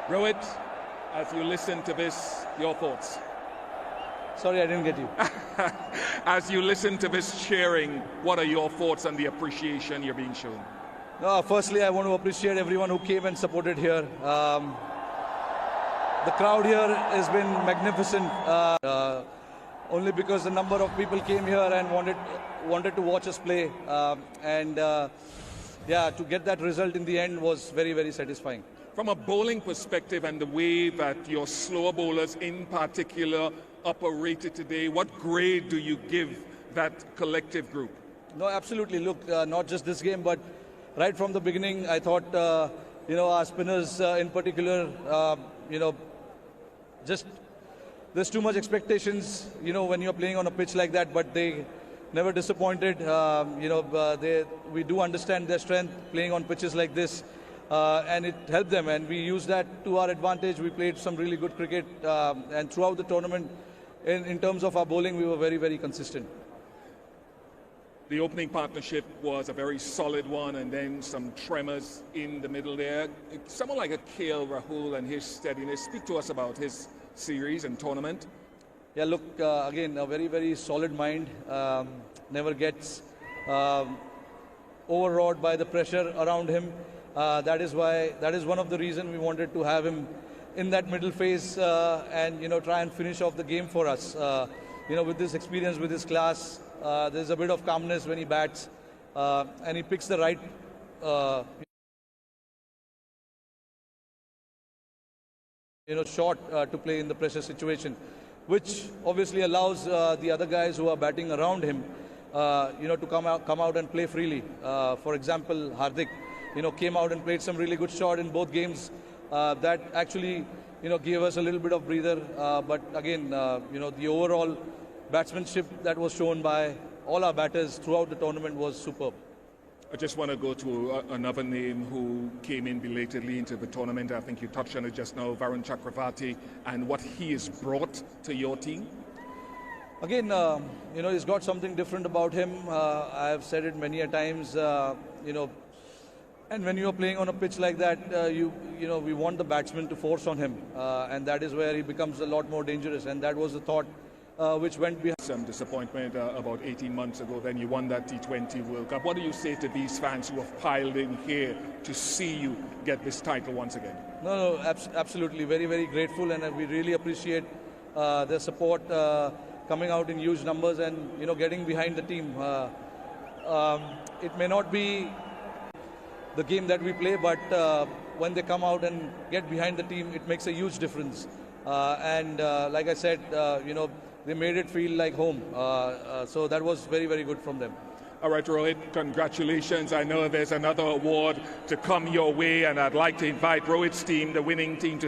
Rohit, as you listen to this, your thoughts? Sorry, I didn't get you. As you listen to this cheering, what are your thoughts on the appreciation you're being shown? No, firstly, I want to appreciate everyone who came and supported here. The crowd here has been magnificent. Only because the number of people came here and wanted to watch us play, yeah, to get that result in the end was very, very satisfying. From a bowling perspective and the way that your slower bowlers in particular operated today, what grade do you give that collective group? No, absolutely. Look, not just this game, but right from the beginning, I thought, our spinners in particular, just there's too much expectations, when you're playing on a pitch like that, but they never disappointed. We do understand their strength playing on pitches like this, and it helped them, and we used that to our advantage. We played some really good cricket, and throughout the tournament, in terms of our bowling, we were very, very consistent. The opening partnership was a very solid one, and then some tremors in the middle there. Someone like a KL Rahul and his steadiness. Speak to us about his series and tournament. Yeah, look, again, a very, very solid mind. Never gets overawed by the pressure around him. That is one of the reasons we wanted to have him in that middle phase and try and finish off the game for us. With this experience, with his class, there's a bit of calmness when he bats, and he picks the right shot to play in the pressure situation, which obviously allows the other guys who are batting around him, to come out and play freely. For example, Hardik, came out and played some really good shot in both games. That actually, gave us a little bit of breather. But again, the overall batsmanship that was shown by all our batters throughout the tournament was superb. I just want to go to another name who came in belatedly into the tournament. I think you touched on it just now, Varun Chakravarti, and what he has brought to your team. Again, he's got something different about him. I have said it many a times, and when you're playing on a pitch like that, we want the batsman to force on him, and that is where he becomes a lot more dangerous, and that was the thought which went behind. Some disappointment about 18 months ago, then you won that T20 World Cup. What do you say to these fans who have piled in here to see you get this title once again? No, absolutely. Very, very grateful, and we really appreciate their support, coming out in huge numbers and, getting behind the team. It may not be the game that we play, but when they come out and get behind the team, it makes a huge difference. Like I said, they made it feel like home. So that was very, very good from them. All right, Rohit, congratulations. I know there's another award to come your way, and I'd like to invite Rohit's team, the winning team, to